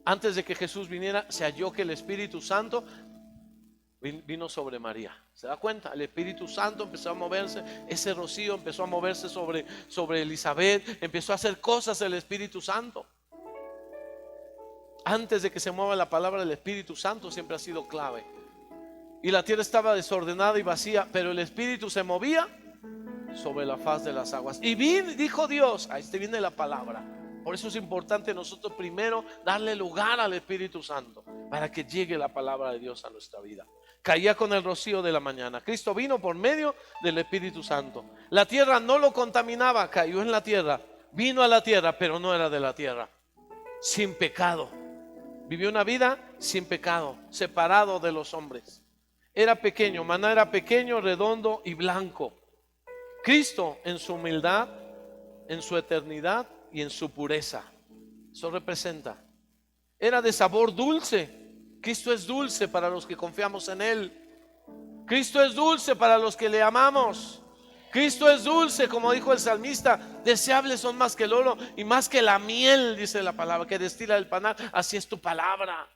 Antes de que Jesús viniera, se halló que el Espíritu Santo vino sobre María. ¿Se da cuenta? El Espíritu Santo empezó a moverse, ese rocío empezó a moverse sobre Elizabeth, empezó a hacer cosas el Espíritu Santo. Antes de que se mueva la palabra del Espíritu Santo siempre ha sido clave. Y la tierra estaba desordenada y vacía, pero el Espíritu se movía sobre la faz de las aguas. Y dijo Dios, ahí viene la palabra. Por eso es importante nosotros primero darle lugar al Espíritu Santo para que llegue la palabra de Dios a nuestra vida. Caía con el rocío de la mañana. Cristo vino por medio del Espíritu Santo. La tierra no lo contaminaba, cayó en la tierra, vino a la tierra, pero no era de la tierra. Sin pecado. Vivió una vida sin pecado, separado de los hombres. Era pequeño, Maná era pequeño, redondo y blanco. Cristo en su humildad, en su eternidad y en su pureza. Eso representa. Era de sabor dulce. Cristo es dulce para los que confiamos en Él. Cristo es dulce para los que le amamos. Cristo es dulce, como dijo el salmista. Deseables son más que el oro y más que la miel, dice la palabra, que destila el panal. Así es tu palabra.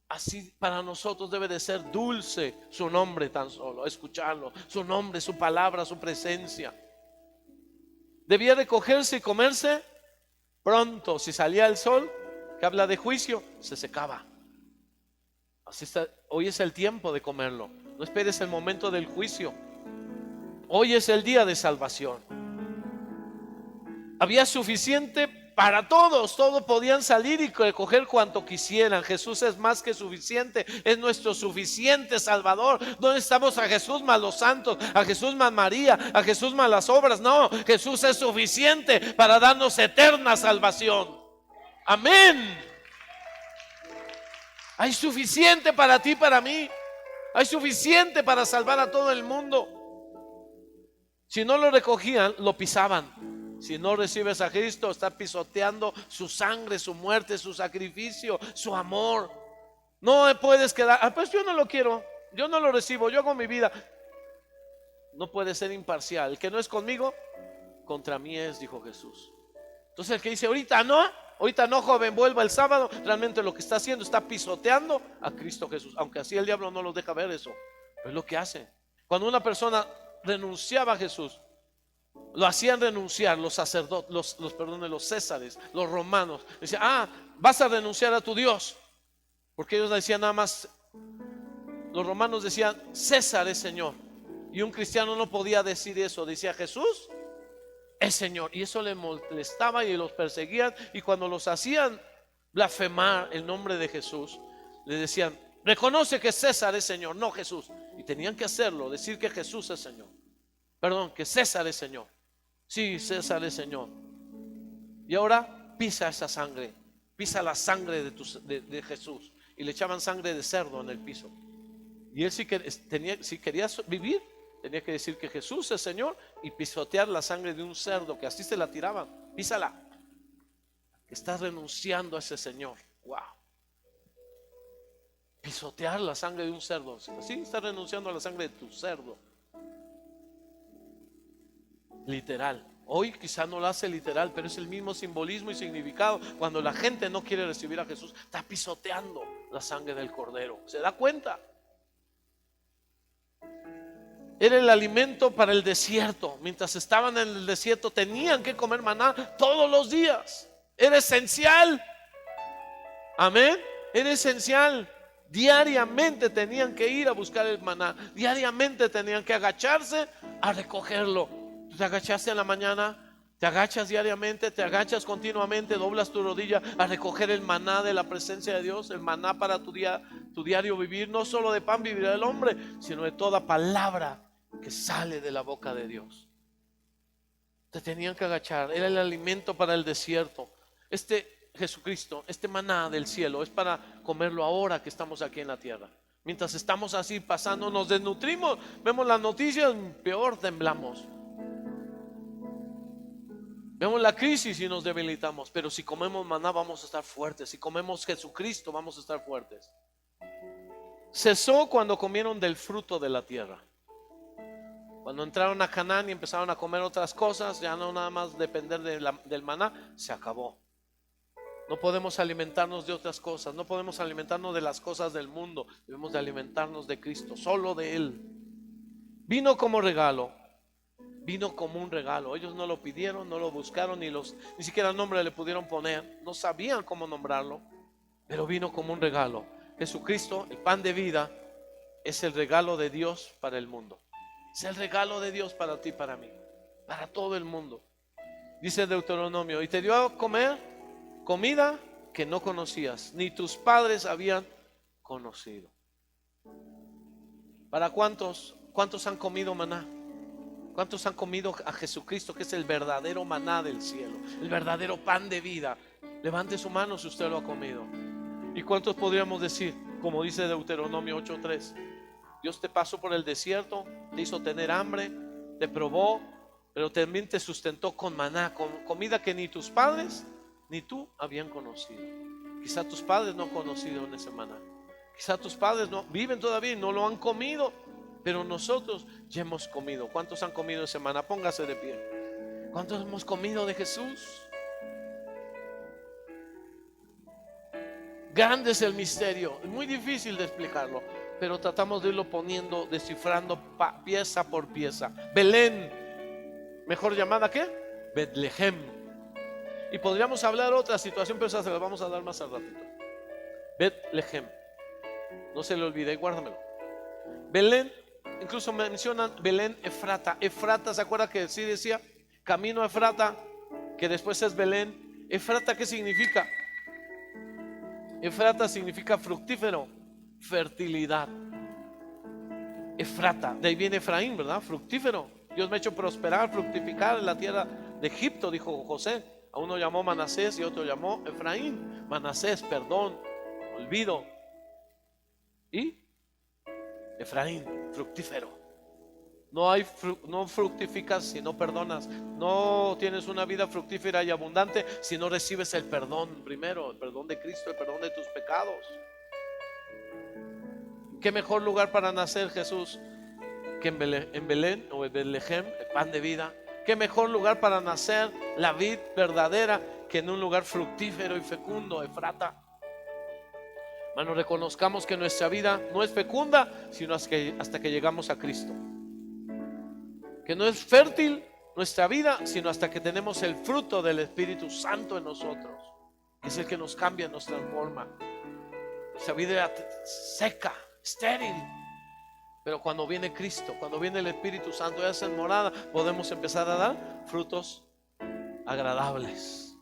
Así para nosotros debe de ser dulce su nombre tan solo, escucharlo, su nombre, su palabra, su presencia. Debía recogerse y comerse pronto. Si salía el sol, que habla de juicio, se secaba. Así está, hoy es el tiempo de comerlo. No esperes el momento del juicio. Hoy es el día de salvación. Había suficiente para todos. Todos podían salir y recoger cuanto quisieran. Jesús es más que suficiente. Es nuestro suficiente Salvador. No necesitamos a Jesús más los santos, a Jesús más María, a Jesús más las obras. No, Jesús es suficiente para darnos eterna salvación. Amén. Hay suficiente para ti y para mí. Hay suficiente para salvar a todo el mundo. Si no lo recogían, lo pisaban. Si no recibes a Cristo, está pisoteando su sangre, su muerte, su sacrificio, su amor. No puedes quedar, pues yo no lo quiero, yo no lo recibo, yo hago mi vida. No puede ser imparcial. El que no es conmigo, contra mí es, dijo Jesús. Entonces el que dice ahorita no, joven, vuelva el sábado, realmente lo que está haciendo, está pisoteando a Cristo Jesús. Aunque así el diablo no los deja ver eso, pero es lo que hace. Cuando una persona renunciaba a Jesús, lo hacían renunciar los sacerdotes, los césares, los romanos. Decían, vas a renunciar a tu Dios. Porque ellos decían nada más, los romanos decían, César es Señor. Y un cristiano no podía decir eso, decía Jesús es Señor. Y eso les molestaba y los perseguían. Y cuando los hacían blasfemar el nombre de Jesús, les decían, reconoce que César es Señor, no Jesús. Y tenían que hacerlo, decir que Jesús es Señor. Perdón, que César es Señor. Sí, César es Señor. Y ahora pisa esa sangre, pisa la sangre de Jesús. Y le echaban sangre de cerdo en el piso. Y él si quería vivir, tenía que decir que Jesús es Señor y pisotear la sangre de un cerdo, que así se la tiraban. Písala. Estás renunciando a ese Señor. Wow. Pisotear la sangre de un cerdo. Así estás renunciando a la sangre de tu cerdo. Literal. Hoy quizá no lo hace literal, pero es el mismo simbolismo y significado. Cuando la gente no quiere recibir a Jesús, está pisoteando la sangre del cordero. ¿Se da cuenta? Era el alimento para el desierto. Mientras estaban en el desierto tenían que comer maná todos los días. Era esencial. Amén. Era esencial. Diariamente tenían que ir a buscar el maná. Diariamente tenían que agacharse a recogerlo. Te agachaste en la mañana, te agachas diariamente, te agachas continuamente, doblas tu rodilla a recoger el maná de la presencia de Dios, el maná para tu diario vivir. No solo de pan vivirá el hombre, sino de toda palabra que sale de la boca de Dios. Te tenían que agachar. Era el alimento para el desierto. Jesucristo, este maná del cielo es para comerlo ahora que estamos aquí en la tierra. Mientras estamos así pasando, nos desnutrimos, vemos las noticias, peor temblamos. Vemos la crisis y nos debilitamos. Pero si comemos maná vamos a estar fuertes. Si comemos Jesucristo vamos a estar fuertes. Cesó cuando comieron del fruto de la tierra. Cuando entraron a Canaán y empezaron a comer otras cosas, ya no nada más depender del maná, se acabó. No podemos alimentarnos de otras cosas, no podemos alimentarnos de las cosas del mundo, debemos de alimentarnos de Cristo, solo de Él. Vino como regalo, vino como un regalo. Ellos no lo pidieron, no lo buscaron, ni siquiera el nombre le pudieron poner, no sabían cómo nombrarlo, pero vino como un regalo. Jesucristo, el pan de vida, es el regalo de Dios para el mundo. Es el regalo de Dios para ti y para mí, para todo el mundo. Dice Deuteronomio: y te dio a comer comida que no conocías, ni tus padres habían conocido. ¿Para cuántos han comido maná? ¿Cuántos han comido a Jesucristo, que es el verdadero maná del cielo, el verdadero pan de vida? Levante su mano si usted lo ha comido. ¿Y cuántos podríamos decir, como dice Deuteronomio 8:3? Dios te pasó por el desierto, te hizo tener hambre, te probó, pero también te sustentó con maná, con comida que ni tus padres ni tú habían conocido. Quizá tus padres no han conocido en ese maná. Quizá tus padres no viven todavía y no lo han comido, pero nosotros ya hemos comido. ¿Cuántos han comido ese maná? Póngase de pie. ¿Cuántos hemos comido de Jesús? Grande es el misterio, es muy difícil de explicarlo, pero tratamos de irlo poniendo, descifrando pieza por pieza. Belén, mejor llamada ¿qué? Betlehem. Y podríamos hablar otra situación, pero esa se la vamos a dar más al ratito. Betlehem, no se le olvide, guárdamelo. Belén, incluso mencionan Belén Efrata. Efrata, ¿se acuerda que sí decía camino a Efrata, que después es Belén? Efrata, ¿qué significa? Efrata significa fructífero, fertilidad. Efrata, de ahí viene Efraín, ¿verdad? Fructífero. Dios me ha hecho prosperar, fructificar en la tierra de Egipto, dijo José. A uno llamó Manasés y otro llamó Efraín. Manasés, perdón, olvido. Y Efraín, fructífero. No fructificas si no perdonas. No tienes una vida fructífera y abundante si no recibes el perdón primero, el perdón de Cristo, el perdón de tus pecados. ¿Qué mejor lugar para nacer Jesús que en Belén o en Betlehem, el pan de vida? ¿Qué mejor lugar para nacer la vid verdadera que en un lugar fructífero y fecundo, Efrata? Hermano, reconozcamos que nuestra vida no es fecunda sino hasta que llegamos a Cristo. Que no es fértil nuestra vida sino hasta que tenemos el fruto del Espíritu Santo en nosotros, que es el que nos cambia, nos transforma. Nuestra vida era seca, estéril, pero cuando viene Cristo, cuando viene el Espíritu Santo y hace morada, podemos empezar a dar frutos agradables.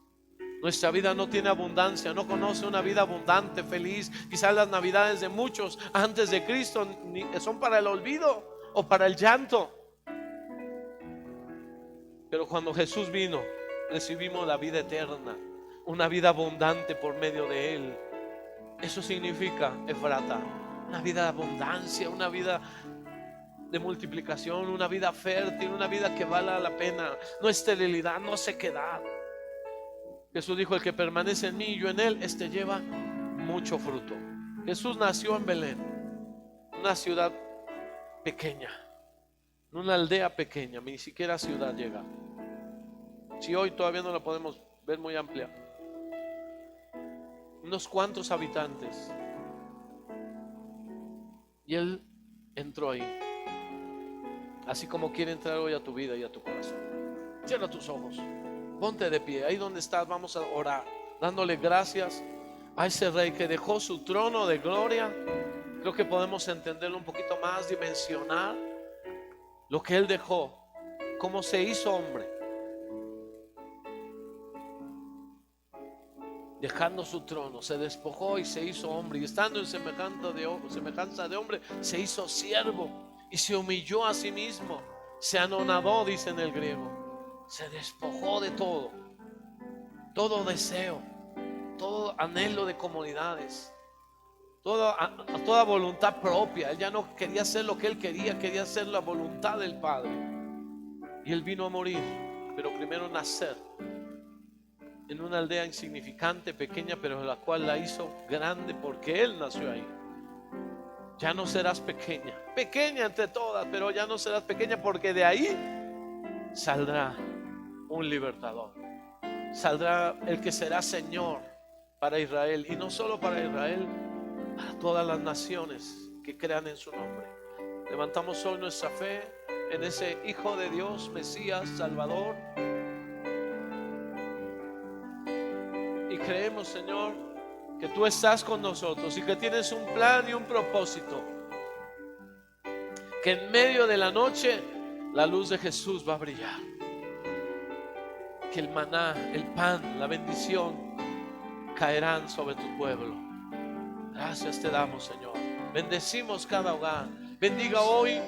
Nuestra vida no tiene abundancia, no conoce una vida abundante, feliz. Quizás las navidades de muchos antes de Cristo son para el olvido o para el llanto. Pero cuando Jesús vino, recibimos la vida eterna, una vida abundante por medio de Él. Eso significa Efrata, una vida de abundancia, una vida de multiplicación, una vida fértil, una vida que vale la pena, no esterilidad, no sequedad. Jesús dijo: el que permanece en mí y yo en él, este lleva mucho fruto. Jesús nació en Belén, una ciudad pequeña, en una aldea pequeña, ni siquiera ciudad llega. Si hoy todavía no la podemos ver muy amplia, unos cuantos habitantes, y Él entró ahí, así como quiere entrar hoy a tu vida y a tu corazón. Cierra tus ojos, ponte de pie, ahí donde estás. Vamos a orar, dándole gracias a ese Rey que dejó su trono de gloria. Creo que podemos entenderlo un poquito más, dimensionar lo que Él dejó, cómo se hizo hombre, dejando su trono, se despojó y se hizo hombre, y estando en semejanza de hombre, se hizo siervo y se humilló a sí mismo, se anonadó, dice en el griego, se despojó de todo deseo, todo anhelo de comodidades, toda voluntad propia. Él ya no quería hacer lo que él quería hacer la voluntad del Padre, y Él vino a morir, pero primero nacer en una aldea insignificante, pequeña, pero la cual la hizo grande porque Él nació ahí. Ya no serás pequeña entre todas, pero ya no serás pequeña, porque de ahí saldrá un libertador, saldrá el que será Señor, para Israel, y no solo para Israel, para todas las naciones que crean en su nombre. Levantamos hoy nuestra fe en ese Hijo de Dios, Mesías, Salvador, y creemos, Señor, que tú estás con nosotros y que tienes un plan y un propósito, que en medio de la noche la luz de Jesús va a brillar, que el maná, el pan, la bendición caerán sobre tu pueblo. Gracias te damos, Señor. Bendecimos cada hogar. Bendiga hoy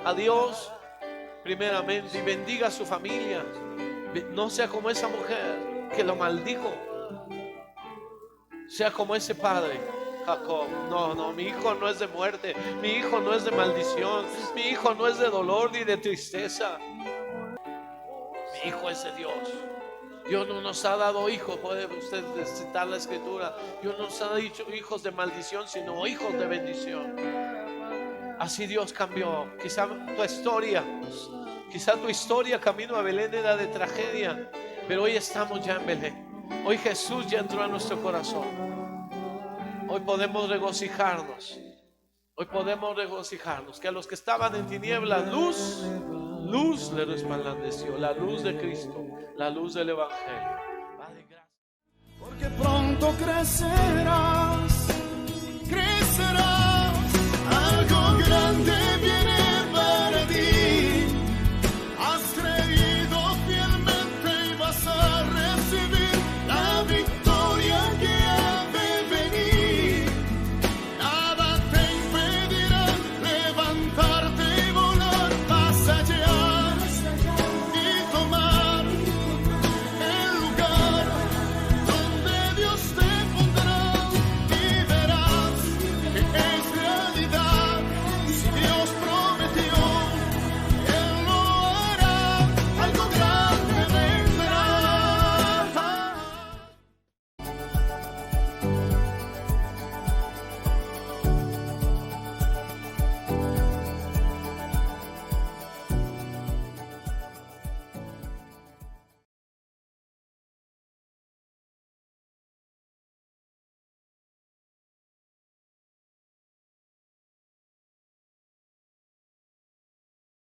a Dios primeramente, y bendiga a su familia. No sea como esa mujer que lo maldijo. Sea como ese padre, Jacob. No, mi hijo no es de muerte, mi hijo no es de maldición, mi hijo no es de dolor ni de tristeza. Mi hijo es de Dios. Dios no nos ha dado hijos, puede usted citar la escritura. Dios no nos ha dicho hijos de maldición, sino hijos de bendición. Así Dios cambió. Quizá tu historia camino a Belén era de tragedia, pero hoy estamos ya en Belén. Hoy Jesús ya entró a nuestro corazón. Hoy podemos regocijarnos. Que a los que estaban en tinieblas, luz le resplandeció. La luz de Cristo, la luz del Evangelio. Porque pronto crecerá